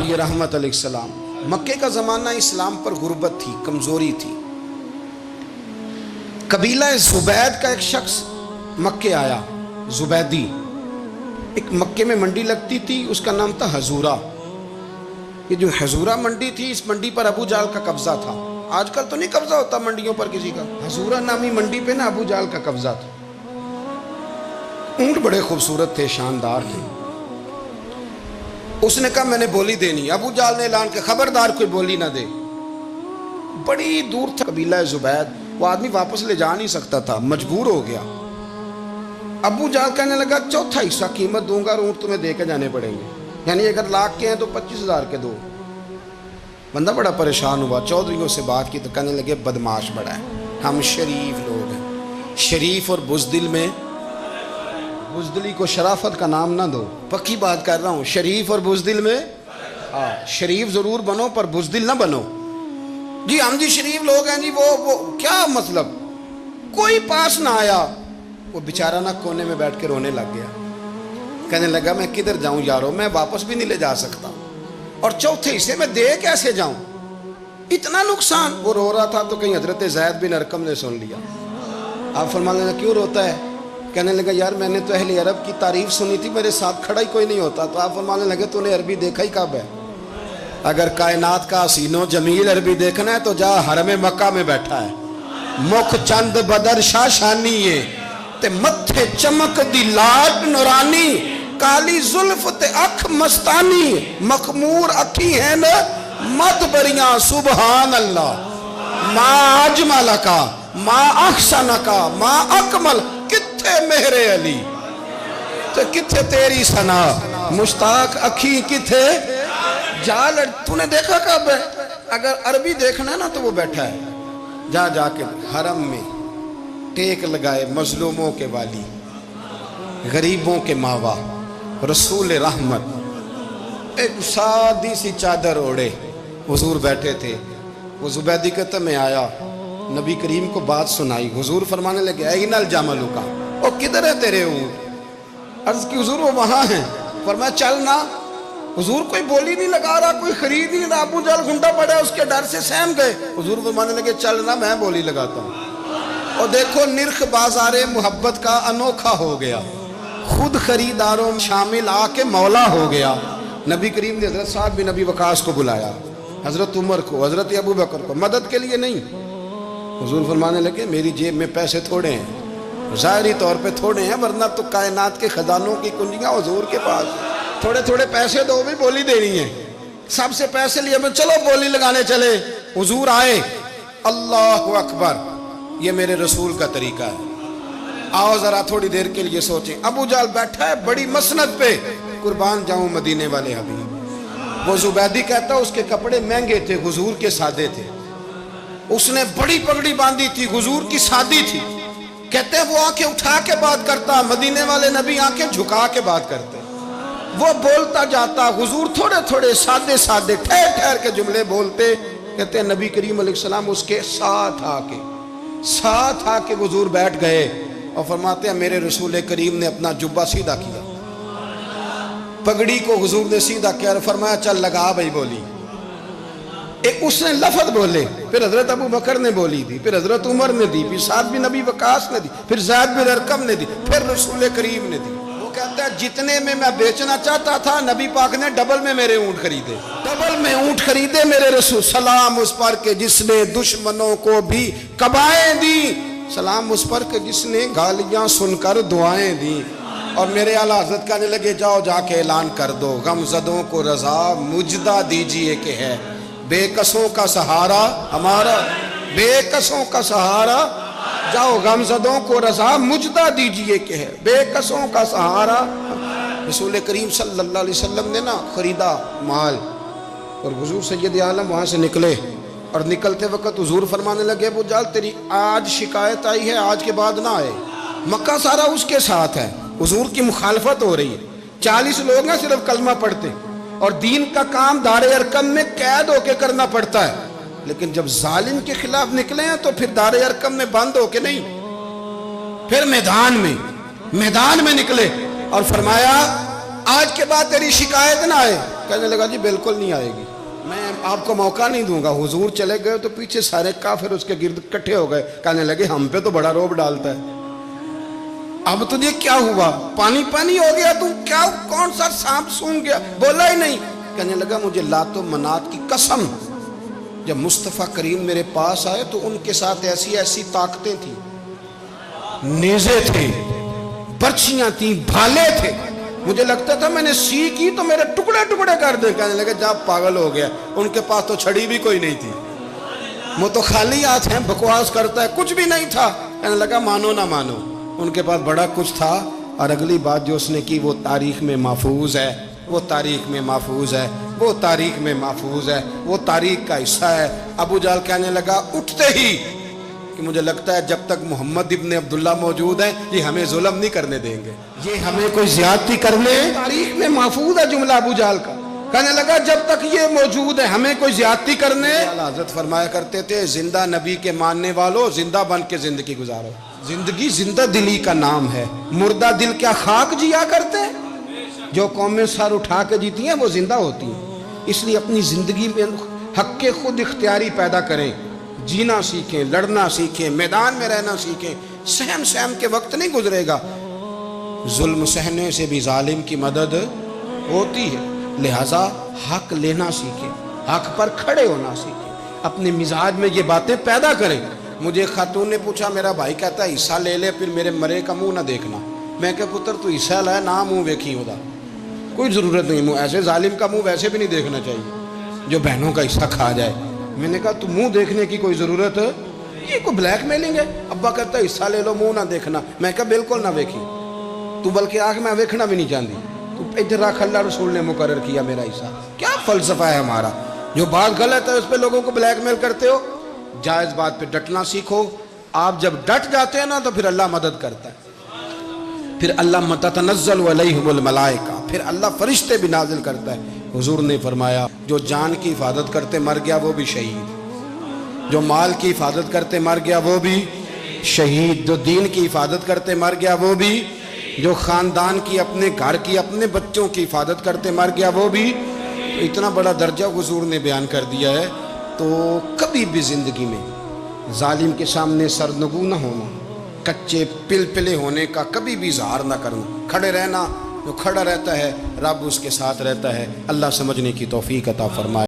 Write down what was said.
نبی رحمت علیہ السلام، مکے کا زمانہ اسلام پر غربت تھی، کمزوری تھی۔ قبیلہ زبید کا ایک شخص مکے آیا، زبیدی، ایک مکے میں منڈی لگتی تھی، اس کا نام تھا حضورہ۔ یہ جو حضورہ منڈی تھی، اس منڈی پر ابو جہل کا قبضہ تھا۔ آج کل تو نہیں قبضہ ہوتا منڈیوں پر کسی کا، حضورہ نامی منڈی پہ نا ابو جہل کا قبضہ تھا۔ اونٹ بڑے خوبصورت تھے، شاندار تھے۔ اس نے کہا میں نے بولی دینی، ابو جہل نے اعلان کہ خبردار کوئی بولی نہ دے۔ بڑی دور تھا قبیلہ زبید، وہ آدمی واپس لے جا نہیں سکتا تھا، مجبور ہو گیا۔ ابو جہل کہنے لگا چوتھا حصہ قیمت دوں گا اور اونٹ تمہیں دے کے جانے پڑیں گے، یعنی اگر لاکھ کے ہیں تو 25,000 کے دو۔ بندہ بڑا پریشان ہوا، چودھریوں سے بات کی تو کہنے لگے بدماش بڑا ہے، ہم شریف لوگ ہیں، شریف اور بزدل میں، بزدلی کو شرافت کا نام نہ دو، پکی بات کر رہا ہوں، شریف اور بزدل میں شریف ضرور بنو پر بزدل نہ بنو۔ جی ہم جی شریف لوگ ہیں جی، وہ کیا مطلب؟ کوئی پاس نہ آیا، وہ بیچارہ نہ کونے میں بیٹھ کے رونے لگ گیا، کہنے لگا میں کدھر جاؤں یارو، میں واپس بھی نہیں لے جا سکتا، اور چوتھے حصے میں دے کیسے جاؤں، اتنا نقصان۔ وہ رو رہا تھا تو کہیں حضرت زید بن ارقم نے سن لیا۔ آپ فرمانے لگا کیوں روتا ہے؟ کہنے لگا یار میں نے تو اہل عرب کی تعریف سنی تھی، میرے ساتھ کھڑا ہی کوئی نہیں ہوتا۔ تو آپ فرمانے لگے تو نے عربی دیکھا ہی کب ہے؟ اگر کائنات کا حسین و جمیل عربی دیکھنا ہے تو جا حرم مکہ میں بیٹھا ہے، مکھ چند بدر شاشانی ہے تے متھے چمک دی لاٹ نورانی، کالی زلف تے اکھ مستانی، مخمور اکھی ہیں نا مد بریاں سبحان اللہ، ما اجمل کا ما احسن کا ما اکمل، کتھے مہر علی تے کتھے تیری ثنا، مشتاق اکھی کتھے جال۔ تو نے دیکھا کب ہے؟ اگر عربی دیکھنا ہے نا تو وہ بیٹھا ہے، جا جا کے حرم میں ٹیک لگائے، مظلوموں کے والی، غریبوں کے ماوا، رسول رحمت، ایک سادی سی چادر اوڑے حضور بیٹھے تھے۔ وہ زبیدی کہتا میں آیا، نبی کریم کو بات سنائی، حضور فرمانے لگے این الجمل کا، او کدھر ہے تیرے اونٹ؟ عرض کی حضور وہ وہاں ہیں۔ فرمایا چلنا۔ حضور کوئی بولی نہیں لگا رہا، کوئی خرید نہیں رہا، ابو جہل گھنٹا پڑا، اس کے ڈر سے سہم گئے۔ حضور فرمانے لگے چلنا میں بولی لگاتا ہوں۔ اور دیکھو نرخ بازار محبت کا انوکھا ہو گیا، خود خریداروں شامل آ کے مولا ہو گیا۔ نبی کریم نے حضرت سعد بن ابی وقاص کو بلایا، حضرت عمر کو، حضرت ابو بکر کو، مدد کے لیے نہیں۔ حضور فرمانے لگے میری جیب میں پیسے تھوڑے ہیں، ظاہری طور پہ تھوڑے ہیں، ورنہ تو کائنات کے خزانوں کی کنجیاں حضور کے پاس، تھوڑے تھوڑے پیسے دو بھی بولی دینی ہے۔ سب سے پیسے لیے میں چلو بولی لگانے چلے۔ حضور آئے، اللہ اکبر، یہ میرے رسول کا طریقہ ہے، آؤ ذرا تھوڑی دیر کے لیے سوچیں۔ ابو جہل بیٹھا ہے بڑی مسند پہ، قربان جاؤں مدینے والے حبیب۔ وہ زبیدی کہتا اس کے کپڑے مہنگے تھے، حضور کے سادے تھے، اس نے بڑی پگڑی باندھی تھی، حضور کی سادی تھی۔ کہتے ہیں وہ آنکھیں اٹھا کے بات کرتا، مدینے والے نبی آنکھیں جھکا کے بات کرتے۔ وہ بولتا جاتا، حضور تھوڑے تھوڑے سادے سادے ٹھہر ٹھہر کے جملے بولتے۔ کہتے ہیں نبی کریم علیہ السلام اس کے ساتھ آ کے حضور بیٹھ گئے اور فرماتے ہیں میرے رسول کریم نے اپنا جبہ سیدھا کیا، پگڑی کو حضور نے سیدھا کیا اور فرمایا چل لگا بھائی بولی۔ ایک اس نے لفظ بولے، پھر حضرت ابو بکر نے بولی دی، پھر حضرت عمر نے دی، پھر سعد بن ابی وقاص نے دی، پھر زید بن ارقم نے دی، پھر رسول کریم نے دی۔ وہ کہتا ہے جتنے میں بیچنا چاہتا تھا نبی پاک نے ڈبل میں میرے اونٹ خریدے، ڈبل میں اونٹ خریدے میرے رسول۔ سلام اس پر کہ جس نے دشمنوں کو بھی قبائیں دی، سلام اس پر کہ جس نے گالیاں سن کر دعائیں دی۔ اور میرے اعلیٰ حضرت کہنے لگے جاؤ جا کے اعلان کر دو، غم زدوں کو رضا مجدہ دیجئے کہ ہے بے کسوں کا سہارا ہمارا، بے کسوں کا سہارا، جاؤ غم زدوں کو رضا مجدہ دیجئے کہ ہے بے کسوں کا سہارا۔ رسول کریم صلی اللہ علیہ وسلم نے نا خریدا مال، اور حضور سید عالم وہاں سے نکلے، اور نکلتے وقت حضور فرمانے لگے ابو جہل تیری آج شکایت آئی ہے، آج کے بعد نہ آئے۔ مکہ سارا اس کے ساتھ ہے، حضور کی مخالفت ہو رہی ہے، 40 لوگ ہیں صرف کلمہ پڑھتے، اور دین کا کام دار ارقم میں قید ہو کے کرنا پڑتا ہے، لیکن جب ظالم کے خلاف نکلے ہیں تو پھر دار ارقم میں بند ہو کے نہیں، پھر میدان میں نکلے اور فرمایا آج کے بعد تیری شکایت نہ آئے. کہنے لگا جی بالکل نہیں آئے گی, میں آپ کو موقع نہیں دوں گا. حضور چلے گئے تو پیچھے سارے کافر اس کے گرد اکٹھے ہو گئے. کہنے لگے ہم پہ تو بڑا روب ڈالتا ہے, اب تجھے کیا ہوا, پانی پانی ہو گیا, تو کیا کون سا سانپ سونگ گیا, بولا ہی نہیں. کہنے لگا مجھے لات و منات کی قسم, جب مصطفیٰ کریم میرے پاس آئے تو ان کے ساتھ ایسی ایسی طاقتیں تھیں, نیزے تھے, برچیاں تھیں, بھالے تھے, مجھے لگتا تھا میں نے سی کی تو میرے ٹکڑے ٹکڑے کر دے. کہنے لگے جا پاگل ہو گیا, ان کے پاس تو چھڑی بھی کوئی نہیں تھی, وہ تو خالی ہاتھ ہیں, بکواس کرتا ہے, کچھ بھی نہیں تھا. کہنے لگا مانو نہ مانو, ان کے پاس بڑا کچھ تھا. اور اگلی بات جو اس نے کی وہ تاریخ میں محفوظ ہے, وہ تاریخ میں محفوظ ہے, وہ تاریخ میں محفوظ ہے, وہ تاریخ کا حصہ ہے. ابو جہل کہنے لگا اٹھتے ہی کہ مجھے لگتا ہے جب تک محمد ابن عبداللہ موجود ہیں یہ ہمیں ظلم نہیں کرنے دیں گے, یہ ہمیں کوئی زیادتی کرنے, تاریخ میں محفوظ ہے جملہ ابو جہل کا. کہنے لگا جب تک یہ موجود ہے ہمیں کوئی زیادتی کرنے. حضرت فرمایا کرتے تھے زندہ نبی کے ماننے والوں زندہ بن کے زندگی گزارو. زندگی زندہ دلی کا نام ہے, مردہ دل کیا خاک جیا کرتے ہیں. جو قومیں سر اٹھا کے جیتی ہیں وہ زندہ ہوتی ہیں. اس لیے اپنی زندگی میں حق کے خود اختیاری پیدا کریں, جینا سیکھیں, لڑنا سیکھیں, میدان میں رہنا سیکھیں. سہم سہم کے وقت نہیں گزرے گا, ظلم سہنے سے بھی ظالم کی مدد ہوتی ہے. لہٰذا حق لینا سیکھیں, حق پر کھڑے ہونا سیکھیں, اپنے مزاج میں یہ باتیں پیدا کریں. مجھے ایک خاتون نے پوچھا, میرا بھائی کہتا ہے حصہ لے لے پھر میرے مرے کا منہ نہ دیکھنا. میں کہ پتر تو حصہ لائے نہ منہ ویکھی ہوتا, کوئی ضرورت نہیں, منہ ایسے ظالم کا منہ ویسے بھی نہیں دیکھنا چاہیے جو بہنوں کا حصہ کھا جائے. میں نے کہا تو منہ دیکھنے کی کوئی ضرورت ہے, یہ کوئی بلیک میلنگ ہے. ابا کہتا ہے حصہ لے لو منہ نہ دیکھنا. میں کہا بالکل نہ ویکھی, تو بلکہ آنکھ میں ویکھنا بھی نہیں چاہتی, تو ادھر رکھ, اللہ رسول نے مقرر کیا میرا حصہ. کیا فلسفہ ہے ہمارا, جو بات غلط ہے اس پہ لوگوں کو بلیک میل کرتے ہو. جائز بات پہ ڈٹنا سیکھو. آپ جب ڈٹ جاتے ہیں نا تو پھر اللہ مدد کرتا ہے, پھر اللہ تتنزل علیہم الملائکہ, پھر اللہ فرشتے بھی نازل کرتا ہے. حضور نے فرمایا جو جان کی حفاظت کرتے مر گیا وہ بھی شہید, جو مال کی حفاظت کرتے مر گیا وہ بھی شہید, جو دین کی حفاظت کرتے مر گیا وہ بھی, جو خاندان کی, اپنے گھر کی, اپنے بچوں کی حفاظت کرتے مر گیا وہ بھی. تو اتنا بڑا درجہ حضور نے بیان کر دیا ہے. تو کبھی بھی زندگی میں ظالم کے سامنے سرنگو نہ ہونا, کچے پلپلے ہونے کا کبھی بھی اظہار نہ کرنا, کھڑے رہنا. جو کھڑا رہتا ہے رب اس کے ساتھ رہتا ہے. اللہ سمجھنے کی توفیق عطا فرمائے.